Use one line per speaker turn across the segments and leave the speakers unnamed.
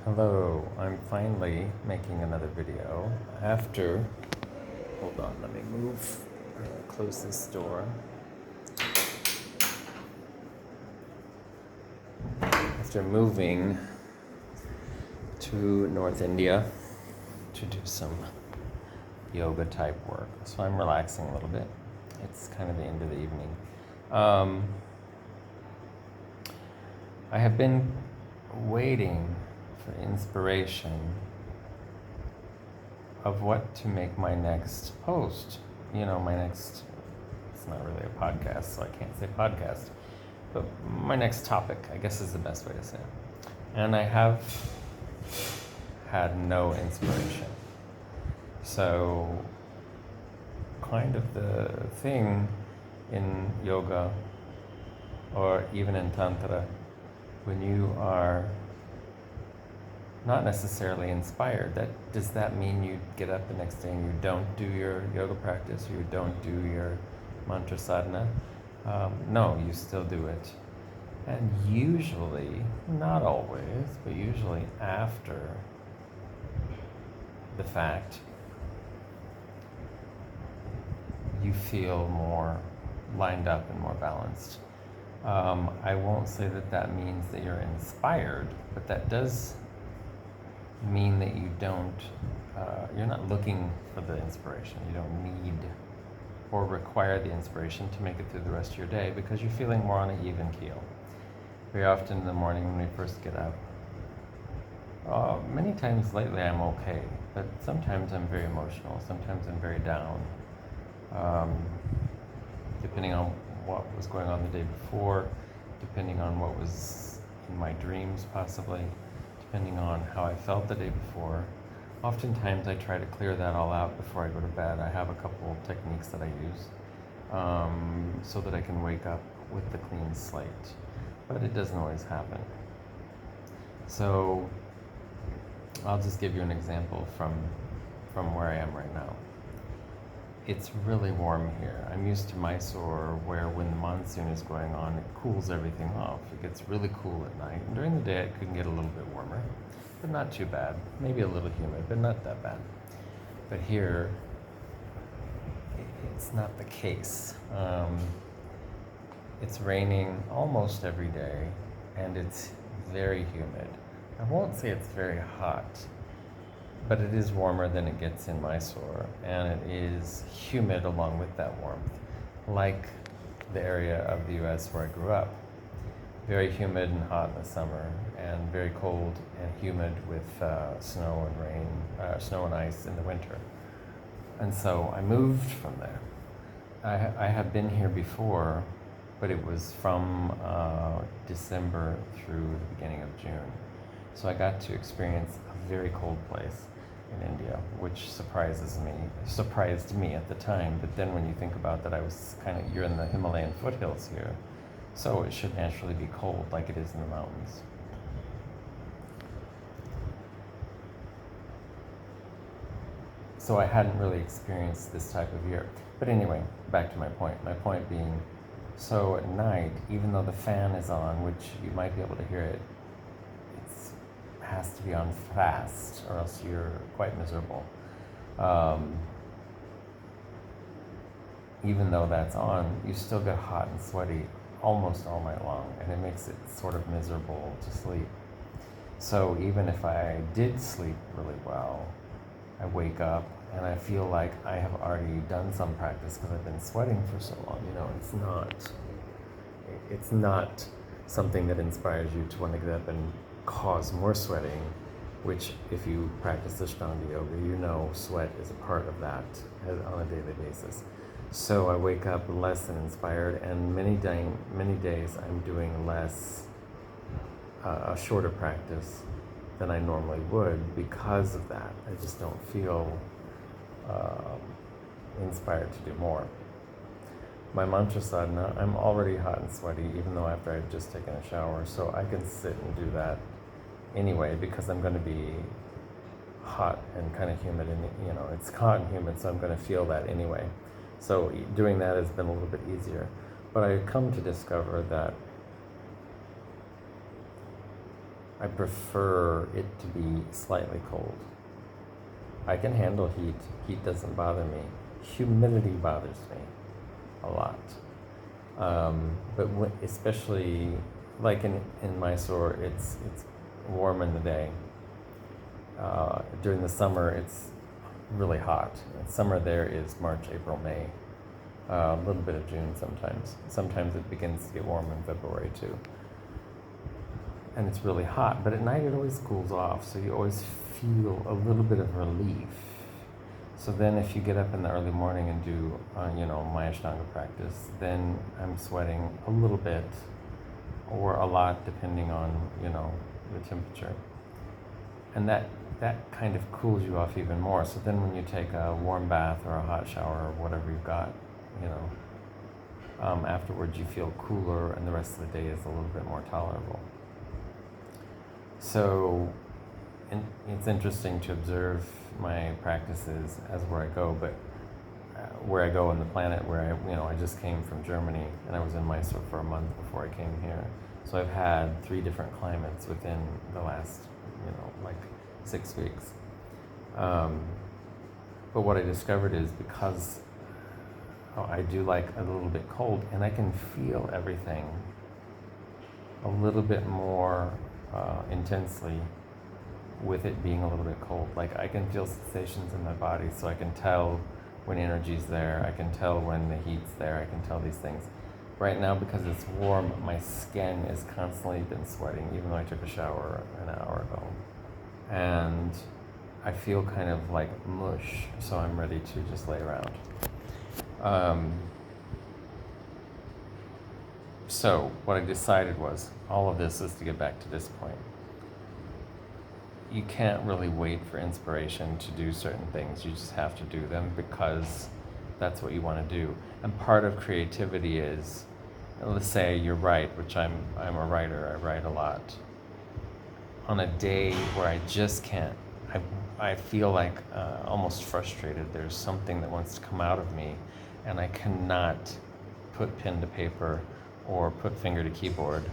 Hello, I'm finally making another video after, hold on, let me move, close this door. After moving to North India to do some yoga type work. So I'm relaxing a little bit. It's kind of the end of the evening. I have been waiting for inspiration of what to make my next post. It's not really a podcast, so I can't say podcast, but my next topic, I guess, is the best way to say it. And I have had no inspiration. So, kind of the thing in yoga or even in Tantra, when you are not necessarily inspired, does that mean you get up the next day and you don't do your yoga practice, or you don't do your mantra sadhana? No, you still do it. And usually, not always, but usually after the fact, you feel more lined up and more balanced. I won't say that means that you're inspired, but that does mean that you're not looking for the inspiration. You don't need or require the inspiration to make it through the rest of your day because you're feeling more on an even keel. Very often in the morning when we first get up, many times lately I'm okay, but sometimes I'm very emotional, sometimes I'm very down, depending on what was going on the day before, depending on what was in my dreams possibly, depending on how I felt the day before. Oftentimes I try to clear that all out before I go to bed. I have a couple of techniques that I use so that I can wake up with the clean slate, but it doesn't always happen. So I'll just give you an example from where I am right now. It's really warm here. I'm used to Mysore, where when the monsoon is going on, it cools everything off. It gets really cool at night. And during the day, it can get a little bit warmer, but not too bad. Maybe a little humid, but not that bad. But here, it's not the case. It's raining almost every day, and it's very humid. I won't say it's very hot, but it is warmer than it gets in Mysore, and it is humid along with that warmth, like the area of the US where I grew up. Very humid and hot in the summer, and very cold and humid with snow and ice in the winter. And so I moved from there. I have been here before, but it was from December through the beginning of June. So I got to experience a very cold place in India, which surprised me at the time. But then when you think about that, you're in the Himalayan foothills here, so it should naturally be cold like it is in the mountains. So I hadn't really experienced this type of year. But anyway, back to my point. My point being, so at night, even though the fan is on, which you might be able to hear it, has to be on fast, or else you're quite miserable. Even though that's on, you still get hot and sweaty almost all night long, and it makes it sort of miserable to sleep. So even if I did sleep really well, I wake up and I feel like I have already done some practice because I've been sweating for so long. It's not something that inspires you to want to get up and cause more sweating, which if you practice Ashtanga yoga, sweat is a part of that on a daily basis. So I wake up less than inspired, and many days I'm doing a shorter practice than I normally would because of that. I just don't feel inspired to do more. My mantra sadhana, I'm already hot and sweaty, even though after I've just taken a shower, so I can sit and do that anyway because I'm going to be hot and kind of humid, and it's hot and humid, so I'm going to feel that anyway. So doing that has been a little bit easier. But I come to discover that I prefer it to be slightly cold. I can handle heat. Heat doesn't bother me. Humidity bothers me a lot. But especially like in Mysore, it's warm in the day. During the summer, it's really hot. Summer there is March, April, May, a little bit of June sometimes. Sometimes it begins to get warm in February too. And it's really hot, but at night it always cools off, so you always feel a little bit of relief. So then if you get up in the early morning and do, my Ashtanga practice, then I'm sweating a little bit or a lot depending on, the temperature. And that kind of cools you off even more. So then when you take a warm bath or a hot shower or whatever you've got, afterwards you feel cooler and the rest of the day is a little bit more tolerable. So it's interesting to observe my practices as where I go, but where I go on the planet, where I just came from Germany and I was in Mysore for a month before I came here. So I've had 3 different climates within the last, 6 weeks. But what I discovered is because I do like a little bit cold, and I can feel everything a little bit more intensely with it being a little bit cold. Like I can feel sensations in my body, so I can tell when energy's there, I can tell when the heat's there, I can tell these things. Right now, because it's warm, my skin is constantly been sweating, even though I took a shower an hour ago. And I feel kind of like mush, so I'm ready to just lay around. So what I decided was, all of this is to get back to this point. You can't really wait for inspiration to do certain things. You just have to do them because that's what you want to do. And part of creativity is, let's say you write, which I'm a writer, I write a lot. On a day where I just can't, I feel like almost frustrated. There's something that wants to come out of me, and I cannot put pen to paper or put finger to keyboard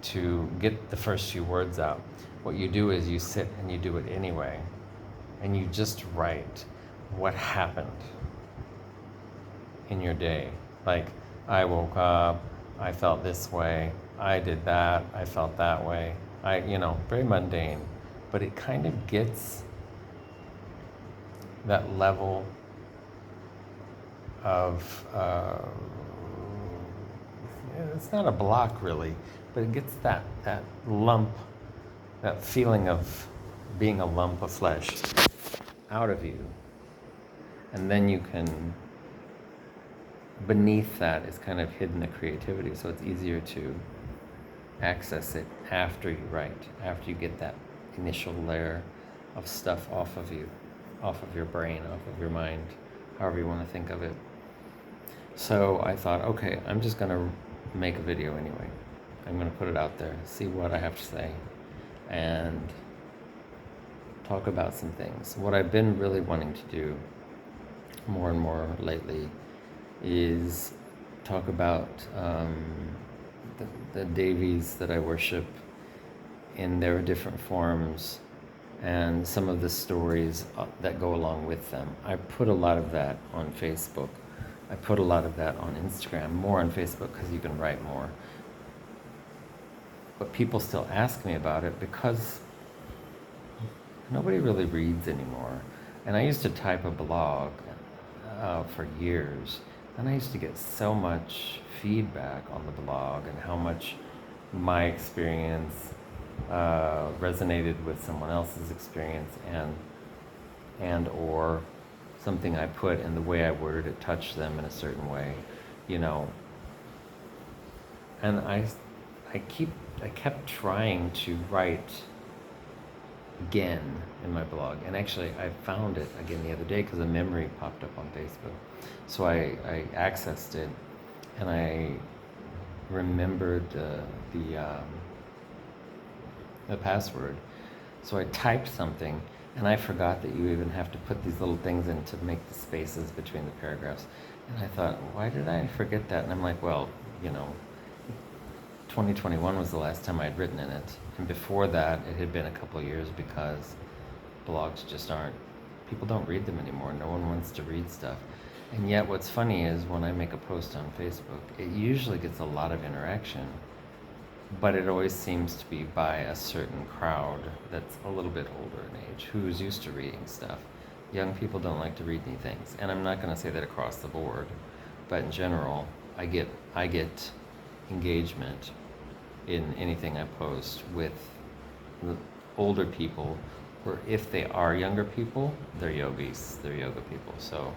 to get the first few words out. What you do is you sit and you do it anyway, and you just write what happened in your day. Like, I woke up, I felt this way, I did that, I felt that way. Very mundane, but it kind of gets that level of, it's not a block really, but it gets that lump, that feeling of being a lump of flesh out of you. And then you can, beneath that is kind of hidden the creativity, so it's easier to access it after you write, after you get that initial layer of stuff off of you, off of your brain, off of your mind, however you want to think of it. So I thought, okay, I'm just going to make a video anyway. I'm going to put it out there, see what I have to say, and talk about some things. What I've been really wanting to do more and more lately is talk about the Devis that I worship in their different forms and some of the stories that go along with them. I put a lot of that on Facebook. I put a lot of that on Instagram, more on Facebook because you can write more. But people still ask me about it because nobody really reads anymore. And I used to type a blog for years, and I used to get so much feedback on the blog and how much my experience resonated with someone else's experience and or something I put in the way I worded it touched them in a certain way, And I kept trying to write again in my blog, and actually I found it again the other day because a memory popped up on Facebook. So I accessed it, and I remembered the password. So I typed something, and I forgot that you even have to put these little things in to make the spaces between the paragraphs. And I thought, why did I forget that? And I'm like, well, 2021 was the last time I'd written in it. And before that, it had been a couple of years because blogs just aren't, people don't read them anymore. No one wants to read stuff. And yet, what's funny is when I make a post on Facebook, it usually gets a lot of interaction, but it always seems to be by a certain crowd that's a little bit older in age, who's used to reading stuff. Young people don't like to read new things. And I'm not going to say that across the board, but in general, I get engagement in anything I post with the older people, or if they are younger people, they're yogis, they're yoga people. So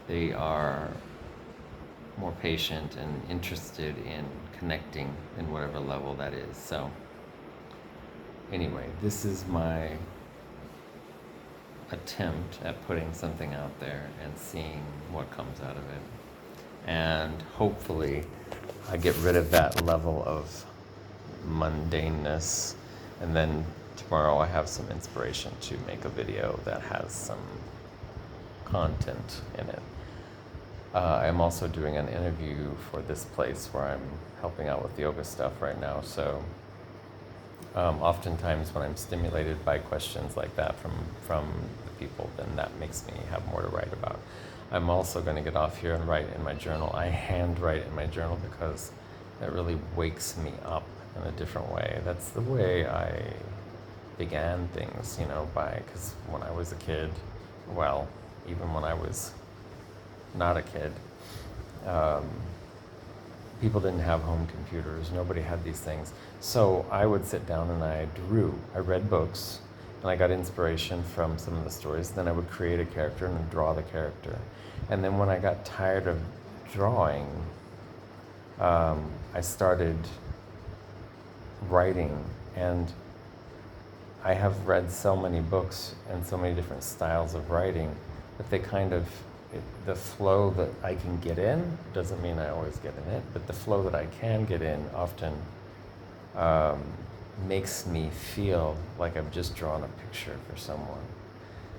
they are more patient and interested in connecting in whatever level that is. So anyway, this is my attempt at putting something out there and seeing what comes out of it. And hopefully I get rid of that level of mundaneness, and then tomorrow I have some inspiration to make a video that has some content in it. I'm also doing an interview for this place where I'm helping out with yoga stuff right now, so oftentimes when I'm stimulated by questions like that from the people, then that makes me have more to write about. I'm also going to get off here and write in my journal. I hand write in my journal because it really wakes me up in a different way. That's the way I began things, because when I was a kid, well, even when I was not a kid, people didn't have home computers. Nobody had these things. So I would sit down and I drew. I read books and I got inspiration from some of the stories. Then I would create a character and draw the character. And then when I got tired of drawing, I started writing. And I have read so many books and so many different styles of writing that they the flow that I can get in doesn't mean I always get in it, but the flow that I can get in often makes me feel like I've just drawn a picture for someone.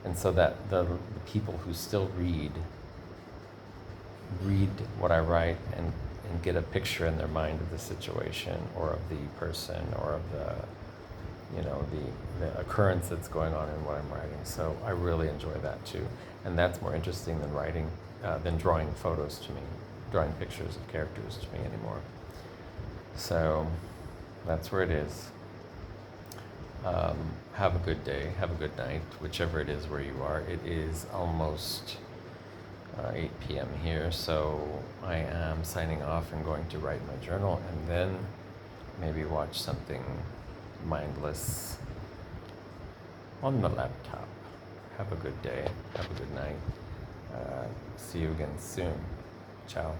And so that the people who still read what I write and get a picture in their mind of the situation or of the person or of the occurrence that's going on in what I'm writing. So I really enjoy that too. And that's more interesting than drawing photos to me, drawing pictures of characters to me anymore. So that's where it is. Have a good day, have a good night, whichever it is where you are. It is almost 8 p.m. here, so I am signing off and going to write my journal and then maybe watch something mindless on the laptop. Have a good day. Have a good night. See you again soon. Ciao.